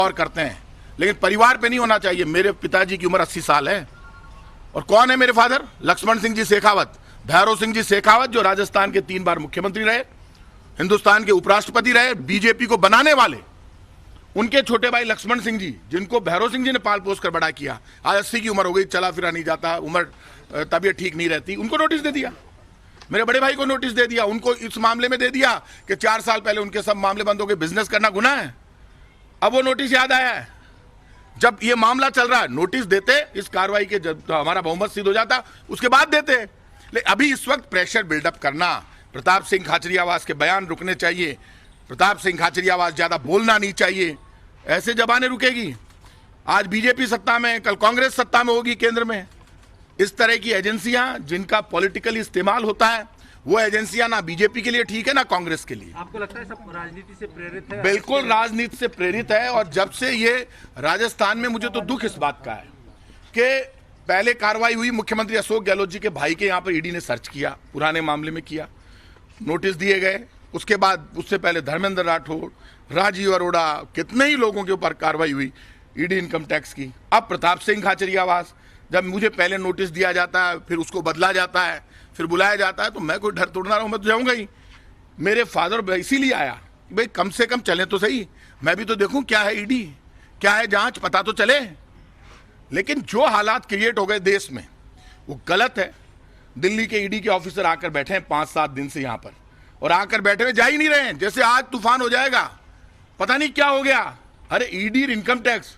और करते हैं, लेकिन परिवार पे नहीं होना चाहिए। मेरे पिताजी की उम्र 80 साल है, और कौन है मेरे फादर? लक्ष्मण सिंह जी शेखावत, भैरव सिंह जी शेखावत, जो राजस्थान के 3 बार मुख्यमंत्री रहे, हिंदुस्तान के उपराष्ट्रपति रहे, बीजेपी को बनाने वाले। उनके छोटे भाई लक्ष्मण सिंह जी, जिनको भैरव सिंह जी ने पाल पोस कर बड़ा किया, आज 80 की उम्र हो गई, चला फिरा नहीं जाता, उम्र तबीयत ठीक नहीं रहती, उनको नोटिस दे दिया। मेरे बड़े भाई को नोटिस दे दिया, उनको इस मामले में दे दिया कि 4 साल पहले उनके सब मामले बंद हो गए, बिजनेस करना गुनाह है। अब वो नोटिस याद आया है, जब ये मामला चल रहा है नोटिस देते, इस कार्रवाई के जब तो हमारा बहुमत सिद्ध हो जाता उसके बाद देते। लेकिन अभी इस वक्त प्रेशर बिल्डअप करना, प्रताप सिंह खाचरियावास के बयान रुकने चाहिए, प्रताप सिंह खाचरियावास ज्यादा बोलना नहीं चाहिए, ऐसे जबाने रुकेगी। आज बीजेपी सत्ता में, कल कांग्रेस सत्ता में होगी केंद्र में। इस तरह की एजेंसियां जिनका पॉलिटिकल इस्तेमाल होता है, वो एजेंसियां ना बीजेपी के लिए ठीक है ना कांग्रेस के लिए। आपको लगता है सब राजनीति से प्रेरित है? बिल्कुल राजनीति से प्रेरित है। और जब से ये राजस्थान में, मुझे तो दुख इस बात का है कि पहले कार्रवाई हुई, मुख्यमंत्री अशोक गहलोत जी के भाई के यहाँ पर ईडी ने सर्च किया, पुराने मामले में किया, नोटिस दिए गए। उसके बाद उससे पहले धर्मेंद्र राठौड़, राजीव अरोड़ा, कितने ही लोगों के ऊपर कार्रवाई हुई ईडी इनकम टैक्स की। अब प्रताप सिंह खाचरियावास, जब मुझे पहले नोटिस दिया जाता है, फिर उसको बदला जाता है, फिर बुलाया जाता है, तो मैं कोई डर तोड़ना रहा हूं, मैं तो जाऊंगा ही। मेरे फादर इसीलिए आया, भाई कम से कम चले तो सही, मैं भी तो देखूं क्या है ईडी, क्या है जांच, पता तो चले। लेकिन जो हालात क्रिएट हो गए देश में, वो गलत है। दिल्ली के ईडी के ऑफिसर आकर बैठे हैं 5-7 दिन से यहाँ पर, और आकर बैठे हुए जा ही नहीं रहे हैं, जैसे आज तूफान हो जाएगा, पता नहीं क्या हो गया। अरे ईडी, इनकम टैक्स,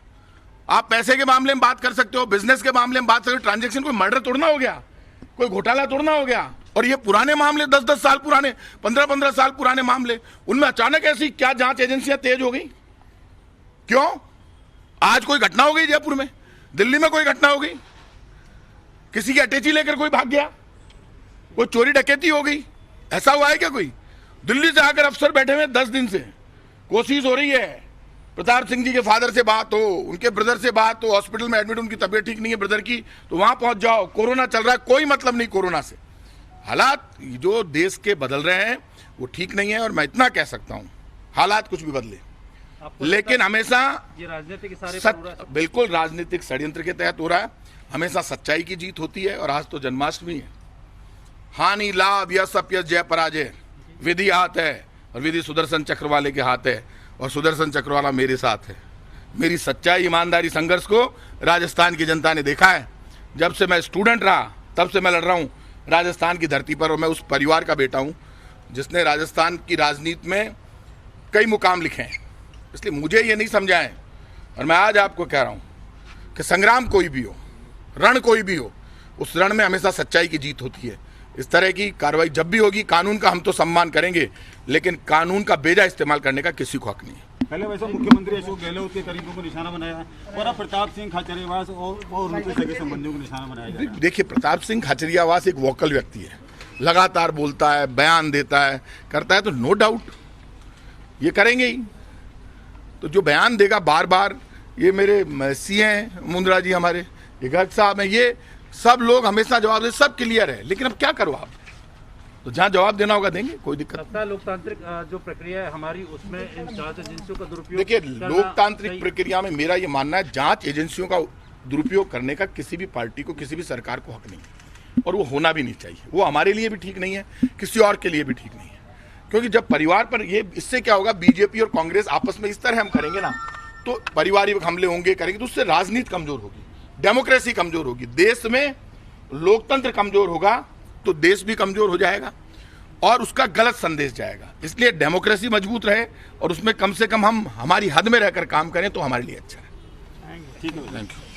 आप पैसे के मामले में बात कर सकते हो, बिजनेस के मामले में बात कर सकते हो, ट्रांजैक्शन, कोई मर्डर तोड़ना हो गया, कोई घोटाला तोड़ना हो गया। और ये पुराने मामले, 10-10 साल पुराने, 15-15 साल पुराने मामले, उनमें अचानक ऐसी क्या जांच एजेंसियां तेज हो गई? क्यों? आज कोई घटना हो गई जयपुर में, दिल्ली में कोई घटना हो गई, किसी की अटैची लेकर कोई भाग गया, कोई चोरी डकैती हो गई, ऐसा हुआ है क्या? कोई दिल्ली से आकर अफसर बैठे हुए 10 दिन से, कोशिश हो रही है प्रताप सिंह जी के फादर से बात हो, उनके ब्रदर से बात हो, हॉस्पिटल में एडमिट, उनकी तबीयत ठीक नहीं है ब्रदर की, तो वहां पहुंच जाओ, कोरोना चल रहा है, कोई मतलब नहीं कोरोना से। हालात जो देश के बदल रहे हैं वो ठीक नहीं है, और मैं इतना कह सकता हूं, हालात कुछ भी बदले, लेकिन हमेशा ये राजनीति के सारे बिल्कुल राजनीतिक षड्यंत्र के तहत हो रहा है। हमेशा सच्चाई की जीत होती है, और आज तो जन्माष्टमी है। हानि लाभ यश अपयश जय पराजय विधि हाथ है, और विधि सुदर्शन चक्र वाले के हाथ है, और सुदर्शन चक्र वाला मेरे साथ है। मेरी सच्चाई, ईमानदारी, संघर्ष को राजस्थान की जनता ने देखा है। जब से मैं स्टूडेंट रहा तब से मैं लड़ रहा हूँ राजस्थान की धरती पर, और मैं उस परिवार का बेटा हूँ जिसने राजस्थान की राजनीति में कई मुकाम लिखे हैं। इसलिए मुझे ये नहीं समझा है, और मैं आज आपको कह रहा हूँ कि संग्राम कोई भी हो, रण कोई भी हो, उस रण में हमेशा सच्चाई की जीत होती है। इस तरह की कार्रवाई जब भी होगी, कानून का हम तो सम्मान करेंगे, लेकिन कानून का बेजा इस्तेमाल करने का किसी को हक नहीं है। पहले वैसे मुख्यमंत्री अशोक गहलोत के करीबों को निशाना बनाया, और अब प्रताप सिंह खाचरियावास और उनके सगे संबंधियों को निशाना बनाया जा रहा है। देखिए, प्रताप सिंह खाचरियावास एक वोकल व्यक्ति है, लगातार बोलता है, बयान देता है, करता है, तो नो डाउट ये करेंगे ही। तो जो बयान देगा बार बार, ये मेरे सी हैं मुंद्रा जी, हमारे ये गर्ग साहब हैं, ये सब लोग हमेशा जवाब दे, सब क्लियर है। लेकिन अब क्या करो आप, तो जहां जवाब देना होगा देंगे, कोई दिक्कत नहीं। सत्ता लोकतांत्रिक जो प्रक्रिया है हमारी, उसमें इन जांच एजेंसियों का दुरुपयोग, देखिए, लोकतांत्रिक प्रक्रिया में मेरा ये मानना है, जांच एजेंसियों का दुरुपयोग करने का किसी भी पार्टी को, किसी भी सरकार को हक नहीं है, और वो होना भी नहीं चाहिए। वो हमारे लिए भी ठीक नहीं है, किसी और के लिए भी ठीक नहीं है। क्योंकि जब परिवार पर ये, इससे क्या होगा, बीजेपी और कांग्रेस आपस में इस तरह हम करेंगे ना, तो पारिवारिक हमले होंगे, करेंगे, तो उससे राजनीति कमजोर होगी, डेमोक्रेसी कमजोर होगी, देश में लोकतंत्र कमजोर होगा, तो देश भी कमजोर हो जाएगा, और उसका गलत संदेश जाएगा। इसलिए डेमोक्रेसी मजबूत रहे, और उसमें कम से कम हम हमारी हद में रहकर काम करें, तो हमारे लिए अच्छा है। ठीक है, थैंक यू।